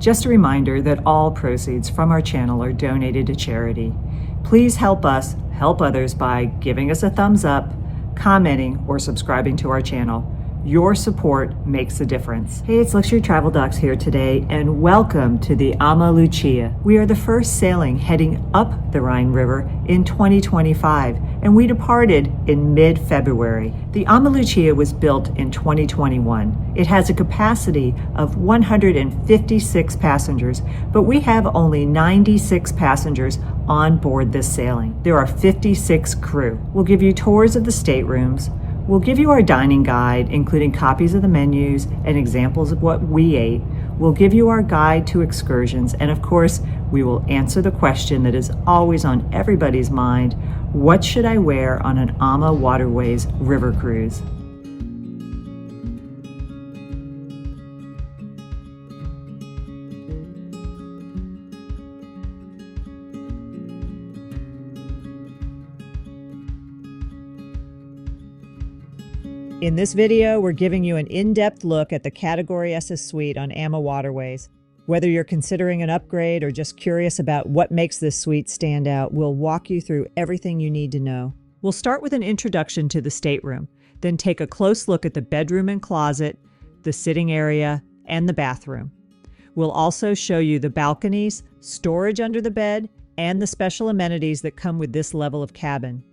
Just a reminder that all proceeds from our channel are donated to charity. Please help us help others by giving us a thumbs up, commenting, or subscribing to our channel. Your support makes a difference. Hey, it's Luxury Travel Docs here today, and welcome to the AmaLucia. We are the first sailing heading up the Rhine River in 2025, and we departed in mid-February. The AmaLucia was built in 2021. It has a capacity of 156 passengers, but we have only 96 passengers on board this sailing. There are 56 crew. We'll give you tours of the staterooms. We'll give you our dining guide, including copies of the menus and examples of what we ate. We'll give you our guide to excursions, and of course, we will answer the question that is always on everybody's mind: what should I wear on an AmaWaterways river cruise? In this video, we're giving you an in-depth look at the Category SS Suite on AmaWaterways. Whether you're considering an upgrade or just curious about what makes this suite stand out, we'll walk you through everything you need to know. We'll start with an introduction to the stateroom, then take a close look at the bedroom and closet, the sitting area, and the bathroom. We'll also show you the balconies, storage under the bed, and the special amenities that come with this level of cabin.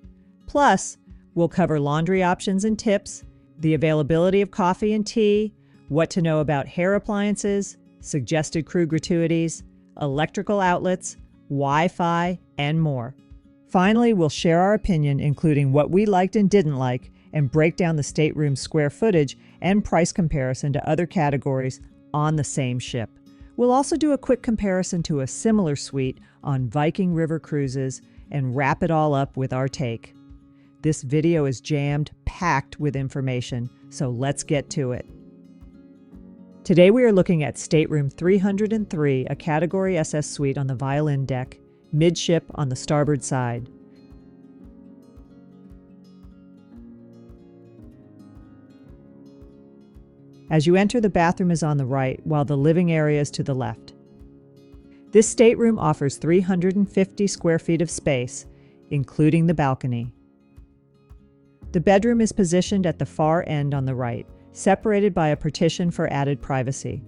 Plus, we'll cover laundry options and tips, the availability of coffee and tea, what to know about hair appliances, suggested crew gratuities, electrical outlets, Wi-Fi, and more. Finally, we'll share our opinion, including what we liked and didn't like, and break down the stateroom's square footage and price comparison to other categories on the same ship. We'll also do a quick comparison to a similar suite on Viking river cruises and wrap it all up with our take. This video is jammed, packed with information, so let's get to it. Today we are looking at Stateroom 303, a Category SS Suite on the violin deck, midship on the starboard side. As you enter, the bathroom is on the right, while the living area is to the left. This stateroom offers 350 square feet of space, including the balcony. The bedroom is positioned at the far end on the right, separated by a partition for added privacy.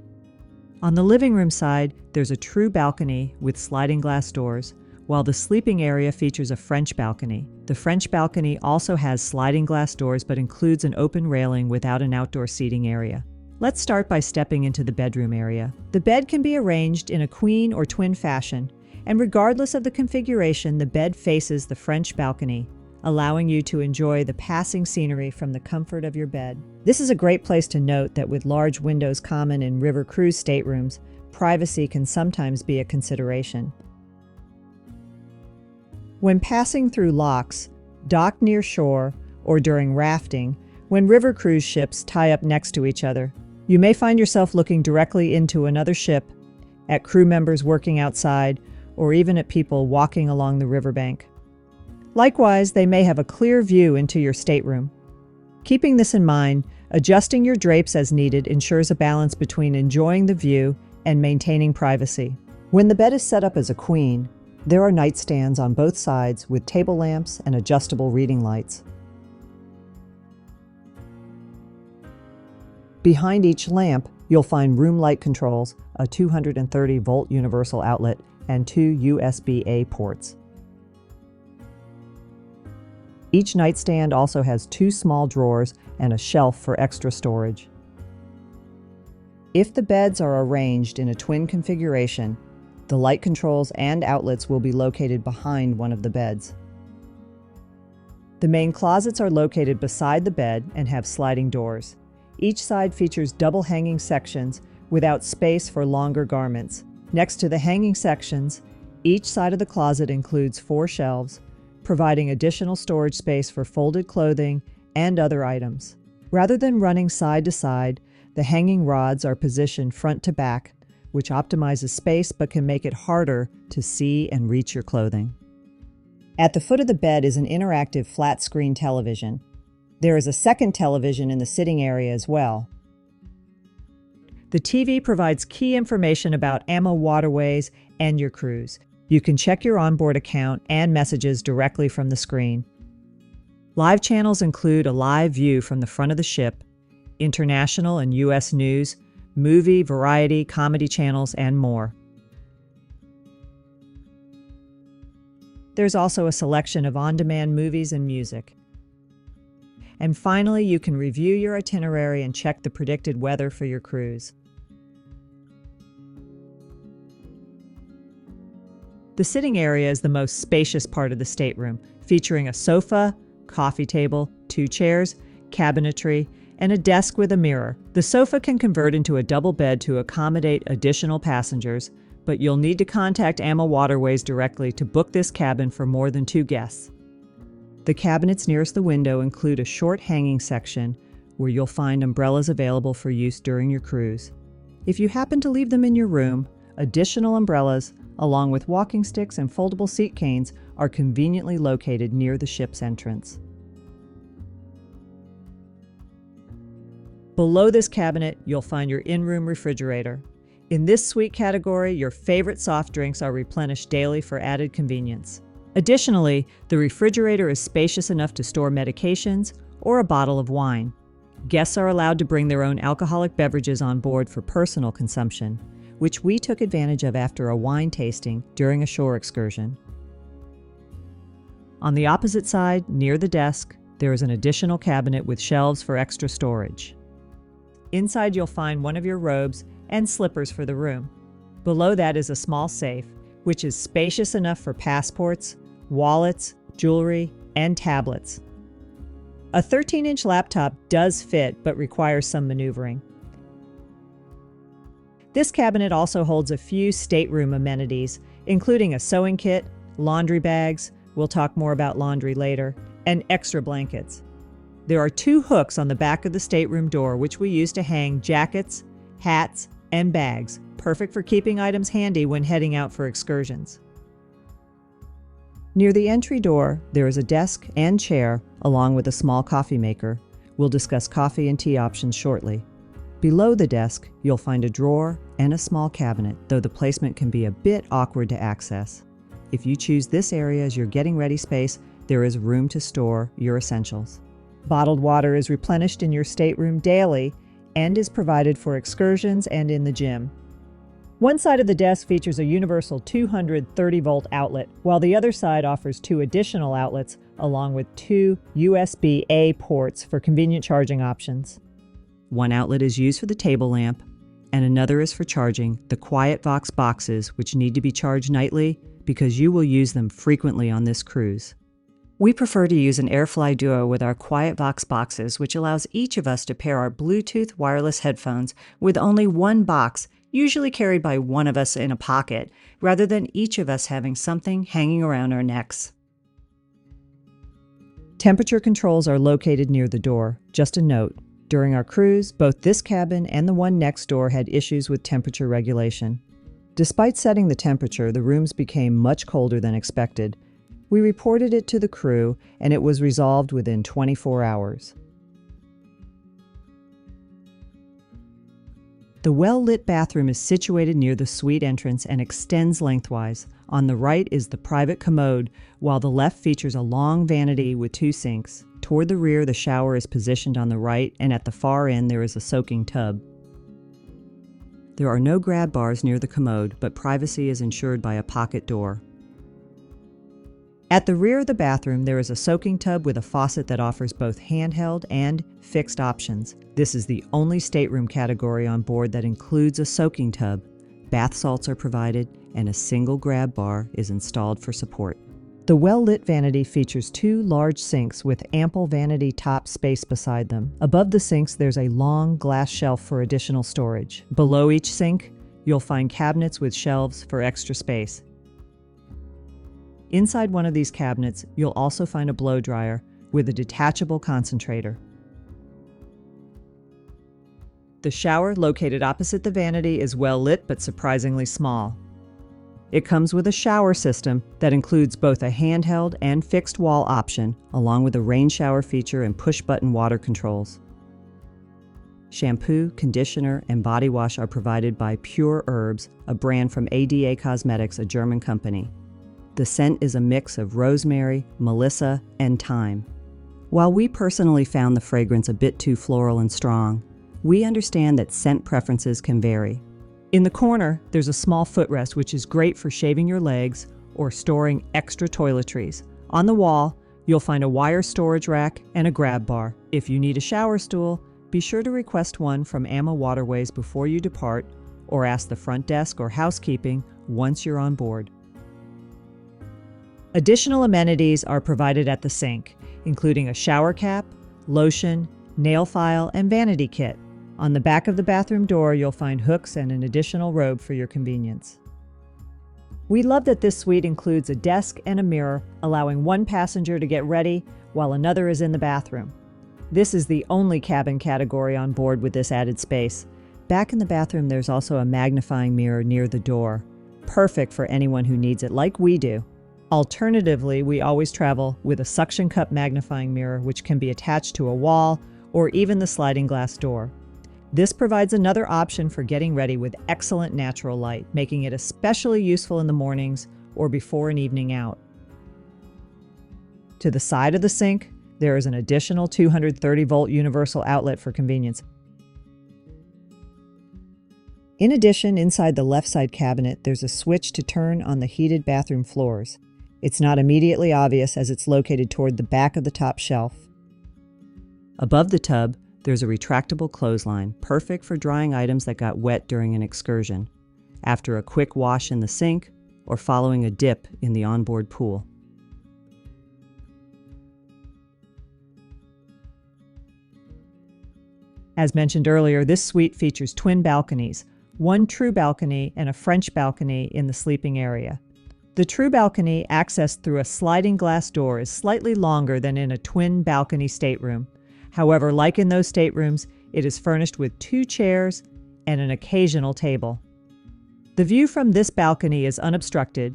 On the living room side, there's a true balcony with sliding glass doors, while the sleeping area features a French balcony. The French balcony also has sliding glass doors but includes an open railing without an outdoor seating area. Let's start by stepping into the bedroom area. The bed can be arranged in a queen or twin fashion, and regardless of the configuration, the bed faces the French balcony, allowing you to enjoy the passing scenery from the comfort of your bed. This is a great place to note that with large windows common in river cruise staterooms, privacy can sometimes be a consideration. When passing through locks, docked near shore, or during rafting, when river cruise ships tie up next to each other, you may find yourself looking directly into another ship, at crew members working outside, or even at people walking along the riverbank. Likewise, they may have a clear view into your stateroom. Keeping this in mind, adjusting your drapes as needed ensures a balance between enjoying the view and maintaining privacy. When the bed is set up as a queen, there are nightstands on both sides with table lamps and adjustable reading lights. Behind each lamp, you'll find room light controls, a 230-volt universal outlet, and 2 USB-A ports. Each nightstand also has 2 small drawers and a shelf for extra storage. If the beds are arranged in a twin configuration, the light controls and outlets will be located behind one of the beds. The main closets are located beside the bed and have sliding doors. Each side features double hanging sections without space for longer garments. Next to the hanging sections, each side of the closet includes 4 shelves, providing additional storage space for folded clothing and other items. Rather than running side to side, the hanging rods are positioned front to back, which optimizes space but can make it harder to see and reach your clothing. At the foot of the bed is an interactive flat-screen television. There is a second television in the sitting area as well. The TV provides key information about AmaWaterways and your cruise. You can check your onboard account and messages directly from the screen. Live channels include a live view from the front of the ship, international and U.S. news, movie, variety, comedy channels, and more. There's also a selection of on-demand movies and music. And finally, you can review your itinerary and check the predicted weather for your cruise. The sitting area is the most spacious part of the stateroom, featuring a sofa, coffee table, 2 chairs, cabinetry, and a desk with a mirror. The sofa can convert into a double bed to accommodate additional passengers, but you'll need to contact AmaWaterways directly to book this cabin for more than 2 guests. The cabinets nearest the window include a short hanging section where you'll find umbrellas available for use during your cruise. If you happen to leave them in your room, additional umbrellas, along with walking sticks and foldable seat canes, are conveniently located near the ship's entrance. Below this cabinet, you'll find your in-room refrigerator. In this suite category, your favorite soft drinks are replenished daily for added convenience. Additionally, the refrigerator is spacious enough to store medications or a bottle of wine. Guests are allowed to bring their own alcoholic beverages on board for personal consumption, which we took advantage of after a wine tasting during a shore excursion. On the opposite side, near the desk, there is an additional cabinet with shelves for extra storage. Inside, you'll find one of your robes and slippers for the room. Below that is a small safe, which is spacious enough for passports, wallets, jewelry, and tablets. A 13-inch laptop does fit, but requires some maneuvering. This cabinet also holds a few stateroom amenities, including a sewing kit, laundry bags, we'll talk more about laundry later, and extra blankets. There are 2 hooks on the back of the stateroom door which we use to hang jackets, hats, and bags, perfect for keeping items handy when heading out for excursions. Near the entry door, there is a desk and chair, along with a small coffee maker. We'll discuss coffee and tea options shortly. Below the desk, you'll find a drawer and a small cabinet, though the placement can be a bit awkward to access. If you choose this area as your getting ready space, there is room to store your essentials. Bottled water is replenished in your stateroom daily and is provided for excursions and in the gym. One side of the desk features a universal 230-volt outlet, while the other side offers 2 additional outlets along with 2 USB-A ports for convenient charging options. One outlet is used for the table lamp, and another is for charging the QuietVox boxes, which need to be charged nightly because you will use them frequently on this cruise. We prefer to use an AirFly Duo with our QuietVox boxes, which allows each of us to pair our Bluetooth wireless headphones with only one box, usually carried by one of us in a pocket, rather than each of us having something hanging around our necks. Temperature controls are located near the door. Just a note, during our cruise, both this cabin and the one next door had issues with temperature regulation. Despite setting the temperature, the rooms became much colder than expected. We reported it to the crew, and it was resolved within 24 hours. The well-lit bathroom is situated near the suite entrance and extends lengthwise. On the right is the private commode, while the left features a long vanity with 2 sinks. Toward the rear, the shower is positioned on the right, and at the far end there is a soaking tub. There are no grab bars near the commode, but privacy is ensured by a pocket door. At the rear of the bathroom, there is a soaking tub with a faucet that offers both handheld and fixed options. This is the only stateroom category on board that includes a soaking tub. Bath salts are provided, and a single grab bar is installed for support. The well-lit vanity features 2 large sinks with ample vanity top space beside them. Above the sinks, there's a long glass shelf for additional storage. Below each sink, you'll find cabinets with shelves for extra space. Inside one of these cabinets, you'll also find a blow dryer with a detachable concentrator. The shower, located opposite the vanity, is well lit but surprisingly small. It comes with a shower system that includes both a handheld and fixed wall option, along with a rain shower feature and push-button water controls. Shampoo, conditioner, and body wash are provided by Pure Herbs, a brand from ADA Cosmetics, a German company. The scent is a mix of rosemary, melissa, and thyme. While we personally found the fragrance a bit too floral and strong, we understand that scent preferences can vary. In the corner, there's a small footrest which is great for shaving your legs or storing extra toiletries. On the wall, you'll find a wire storage rack and a grab bar. If you need a shower stool, be sure to request one from AmaWaterways before you depart, or ask the front desk or housekeeping once you're on board. Additional amenities are provided at the sink, including a shower cap, lotion, nail file, and vanity kit. On the back of the bathroom door, you'll find hooks and an additional robe for your convenience. We love that this suite includes a desk and a mirror, allowing one passenger to get ready while another is in the bathroom. This is the only cabin category on board with this added space. Back in the bathroom, there's also a magnifying mirror near the door, perfect for anyone who needs it like we do. Alternatively, we always travel with a suction cup magnifying mirror, which can be attached to a wall or even the sliding glass door. This provides another option for getting ready with excellent natural light, making it especially useful in the mornings or before an evening out. To the side of the sink, there is an additional 230-volt universal outlet for convenience. In addition, inside the left side cabinet, there's a switch to turn on the heated bathroom floors. It's not immediately obvious as it's located toward the back of the top shelf. Above the tub, there's a retractable clothesline, perfect for drying items that got wet during an excursion, after a quick wash in the sink, or following a dip in the onboard pool. As mentioned earlier, this suite features twin balconies, one true balcony and a French balcony in the sleeping area. The true balcony, accessed through a sliding glass door, is slightly longer than in a twin balcony stateroom. However, like in those staterooms, it is furnished with 2 chairs and an occasional table. The view from this balcony is unobstructed,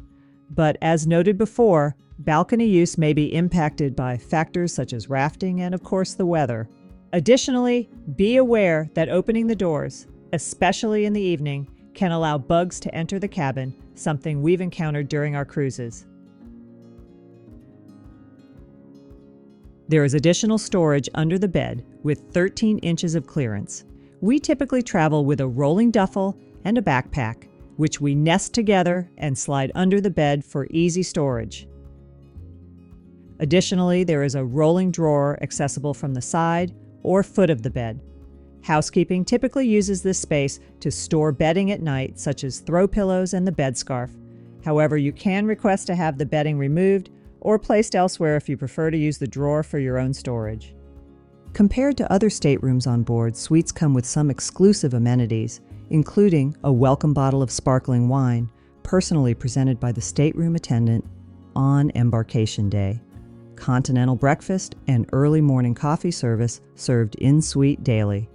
but as noted before, balcony use may be impacted by factors such as rafting and, of course, the weather. Additionally, be aware that opening the doors, especially in the evening, can allow bugs to enter the cabin, something we've encountered during our cruises. There is additional storage under the bed with 13 inches of clearance. We typically travel with a rolling duffel and a backpack, which we nest together and slide under the bed for easy storage. Additionally, there is a rolling drawer accessible from the side or foot of the bed. Housekeeping typically uses this space to store bedding at night, such as throw pillows and the bed scarf. However, you can request to have the bedding removed or placed elsewhere if you prefer to use the drawer for your own storage. Compared to other staterooms on board, suites come with some exclusive amenities, including a welcome bottle of sparkling wine, personally presented by the stateroom attendant on embarkation day, continental breakfast, and early morning coffee service served in suite daily.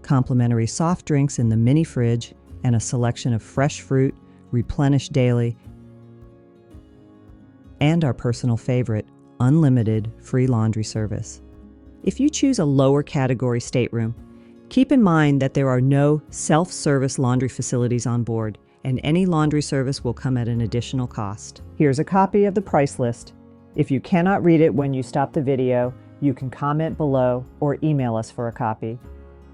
Complimentary soft drinks in the mini fridge and a selection of fresh fruit replenished daily, and our personal favorite, unlimited free laundry service. If you choose a lower category stateroom, keep in mind that there are no self-service laundry facilities on board, and any laundry service will come at an additional cost. Here's a copy of the price list. If you cannot read it when you stop the video, you can comment below or email us for a copy.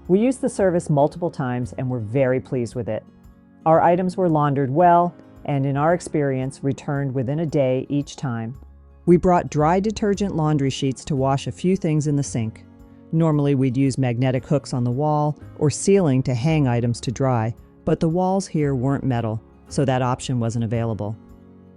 We used the service multiple times and were very pleased with it. Our items were laundered well and, in our experience, returned within a day each time. We brought dry detergent laundry sheets to wash a few things in the sink. Normally we'd use magnetic hooks on the wall or ceiling to hang items to dry, but the walls here weren't metal, so that option wasn't available.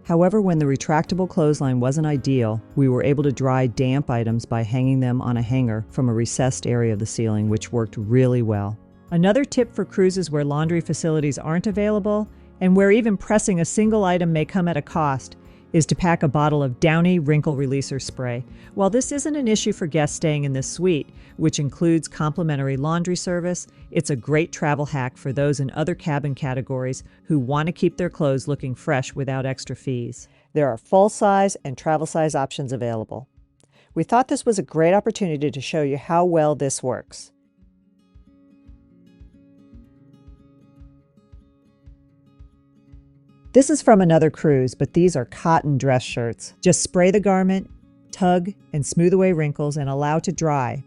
However, when the retractable clothesline wasn't ideal, we were able to dry damp items by hanging them on a hanger from a recessed area of the ceiling, which worked really well. Another tip for cruises where laundry facilities aren't available, and where even pressing a single item may come at a cost, is to pack a bottle of Downy Wrinkle Releaser Spray. While this isn't an issue for guests staying in this suite, which includes complimentary laundry service, it's a great travel hack for those in other cabin categories who want to keep their clothes looking fresh without extra fees. There are full-size and travel-size options available. We thought this was a great opportunity to show you how well this works. This is from another cruise, but these are cotton dress shirts. Just spray the garment, tug, and smooth away wrinkles and allow to dry.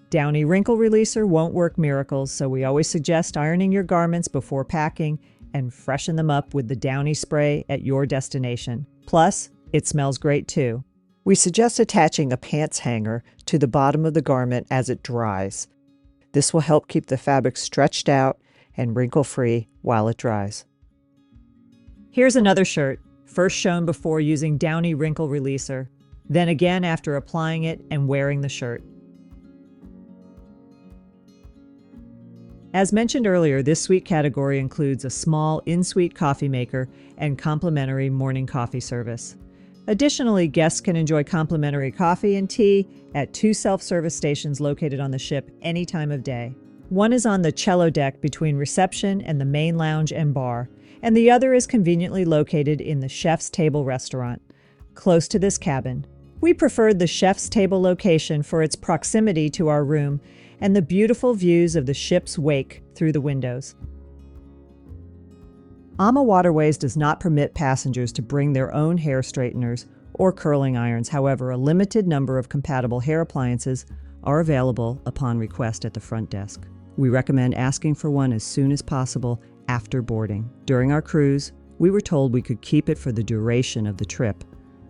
Downy wrinkle releaser won't work miracles, so we always suggest ironing your garments before packing and freshen them up with the Downy spray at your destination. Plus, it smells great too. We suggest attaching a pants hanger to the bottom of the garment as it dries. This will help keep the fabric stretched out and wrinkle-free while it dries. Here's another shirt, first shown before using Downy wrinkle releaser, then again after applying it and wearing the shirt. As mentioned earlier, this suite category includes a small in-suite coffee maker and complimentary morning coffee service. Additionally, guests can enjoy complimentary coffee and tea at 2 self-service stations located on the ship any time of day. One is on the cello deck between reception and the main lounge and bar, and the other is conveniently located in the Chef's Table restaurant, close to this cabin. We preferred the Chef's Table location for its proximity to our room and the beautiful views of the ship's wake through the windows. AmaWaterways does not permit passengers to bring their own hair straighteners or curling irons. However, a limited number of compatible hair appliances are available upon request at the front desk. We recommend asking for one as soon as possible after boarding. During our cruise, we were told we could keep it for the duration of the trip,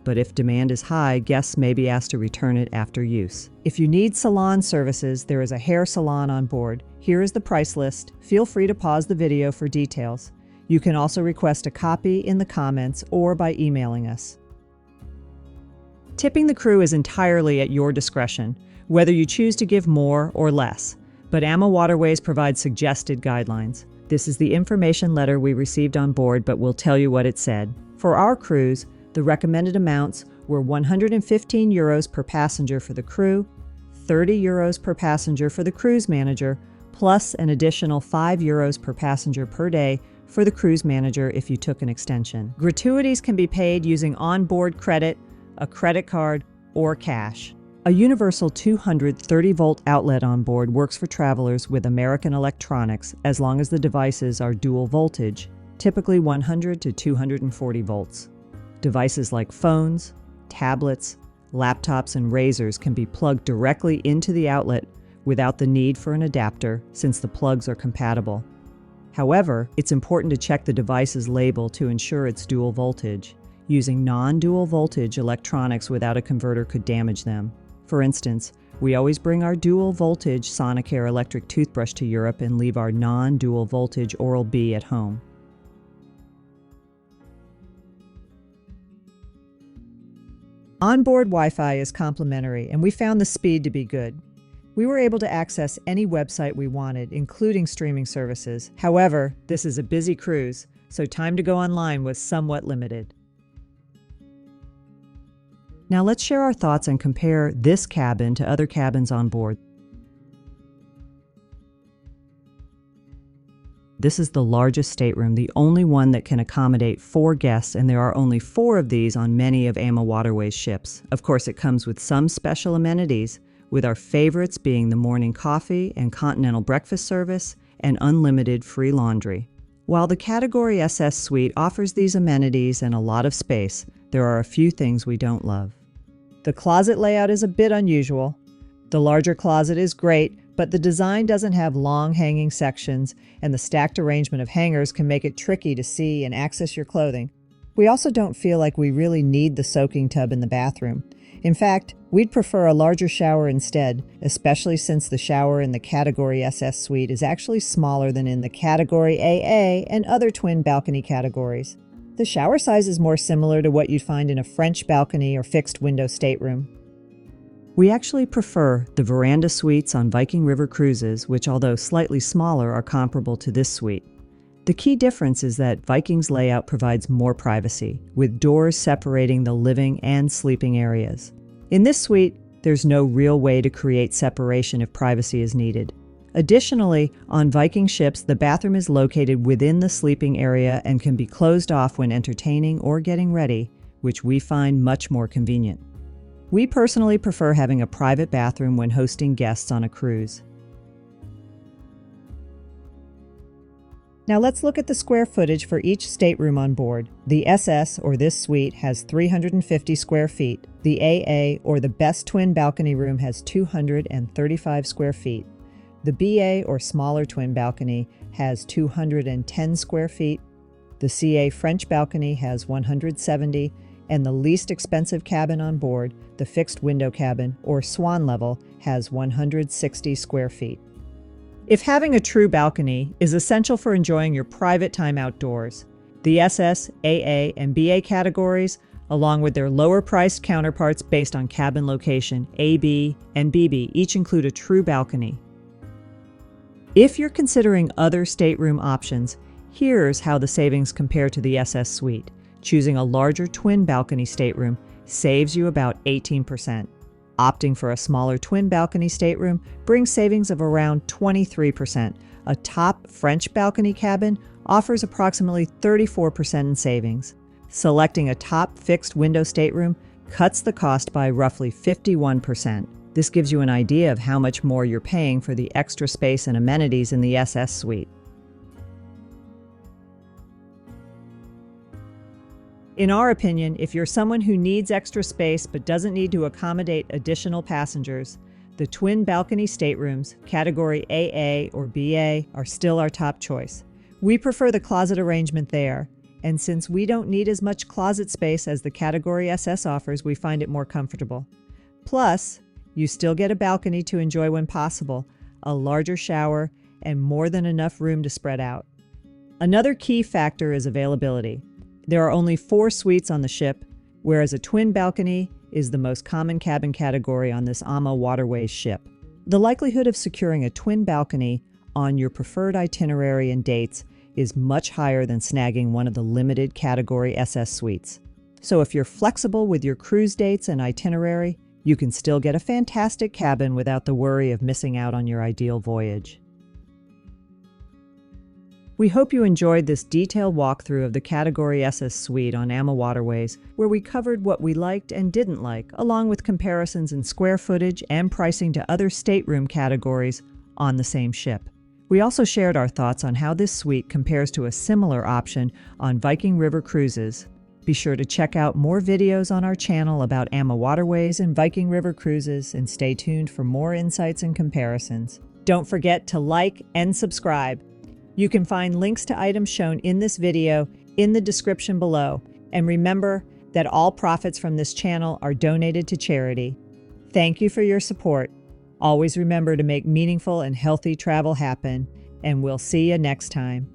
but if demand is high, guests may be asked to return it after use. If you need salon services, there is a hair salon on board. Here is the price list. Feel free to pause the video for details. You can also request a copy in the comments or by emailing us. Tipping the crew is entirely at your discretion, whether you choose to give more or less, but AmaWaterways provides suggested guidelines. This is the information letter we received on board, but we'll tell you what it said. For our cruise, the recommended amounts were 115 euros per passenger for the crew, 30 euros per passenger for the cruise manager, plus an additional 5 euros per passenger per day for the cruise manager if you took an extension. Gratuities can be paid using onboard credit, a credit card, or cash. A universal 230-volt outlet on board works for travelers with American electronics as long as the devices are dual voltage, typically 100 to 240 volts. Devices like phones, tablets, laptops, and razors can be plugged directly into the outlet without the need for an adapter since the plugs are compatible. However, it's important to check the device's label to ensure it's dual voltage. Using non-dual voltage electronics without a converter could damage them. For instance, we always bring our dual voltage Sonicare electric toothbrush to Europe and leave our non-dual voltage Oral-B at home. Onboard Wi-Fi is complimentary, and we found the speed to be good. We were able to access any website we wanted, including streaming services. However, this is a busy cruise, so time to go online was somewhat limited. Now let's share our thoughts and compare this cabin to other cabins on board. This is the largest stateroom, the only one that can accommodate 4 guests, and there are only 4 of these on many of AmaWaterways ships. Of course, it comes with some special amenities, with our favorites being the morning coffee and continental breakfast service and unlimited free laundry. While the Category SS Suite offers these amenities and a lot of space, there are a few things we don't love. The closet layout is a bit unusual. The larger closet is great, but the design doesn't have long hanging sections, and the stacked arrangement of hangers can make it tricky to see and access your clothing. We also don't feel like we really need the soaking tub in the bathroom. In fact, we'd prefer a larger shower instead, especially since the shower in the Category SS Suite is actually smaller than in the Category AA and other twin balcony categories. The shower size is more similar to what you'd find in a French balcony or fixed window stateroom. We actually prefer the veranda suites on Viking River cruises, which although slightly smaller are comparable to this suite. The key difference is that Viking's layout provides more privacy, with doors separating the living and sleeping areas. In this suite, there's no real way to create separation if privacy is needed. Additionally, on Viking ships, the bathroom is located within the sleeping area and can be closed off when entertaining or getting ready, which we find much more convenient. We personally prefer having a private bathroom when hosting guests on a cruise. Now let's look at the square footage for each stateroom on board. The SS, or this suite, has 350 square feet. The AA, or the best twin balcony room, has 235 square feet. The BA, or smaller twin balcony, has 210 square feet. The CA French balcony has 170, and the least expensive cabin on board, the fixed window cabin, or swan level, has 160 square feet. If having a true balcony is essential for enjoying your private time outdoors, the SS, AA, and BA categories, along with their lower-priced counterparts based on cabin location, AB and BB, each include a true balcony. If you're considering other stateroom options, here's how the savings compare to the SS Suite. Choosing a larger twin balcony stateroom saves you about 18%. Opting for a smaller twin balcony stateroom brings savings of around 23%. A top French balcony cabin offers approximately 34% in savings. Selecting a top fixed window stateroom cuts the cost by roughly 51%. This gives you an idea of how much more you're paying for the extra space and amenities in the SS Suite. In our opinion, if you're someone who needs extra space but doesn't need to accommodate additional passengers, the twin balcony staterooms, category AA or BA, are still our top choice. We prefer the closet arrangement there, and since we don't need as much closet space as the category SS offers, we find it more comfortable. Plus, you still get a balcony to enjoy when possible, a larger shower, and more than enough room to spread out. Another key factor is availability. There are only 4 suites on the ship, whereas a twin balcony is the most common cabin category on this AmaWaterways ship. The likelihood of securing a twin balcony on your preferred itinerary and dates is much higher than snagging one of the limited category SS suites. So if you're flexible with your cruise dates and itinerary, you can still get a fantastic cabin without the worry of missing out on your ideal voyage. We hope you enjoyed this detailed walkthrough of the Category SS Suite on AmaWaterways, where we covered what we liked and didn't like, along with comparisons in square footage and pricing to other stateroom categories on the same ship. We also shared our thoughts on how this suite compares to a similar option on Viking River cruises. Be sure to check out more videos on our channel about AmaWaterways and Viking River cruises, and stay tuned for more insights and comparisons. Don't forget to like and subscribe. You can find links to items shown in this video in the description below. And remember that all profits from this channel are donated to charity. Thank you for your support. Always remember to make meaningful and healthy travel happen, and we'll see you next time.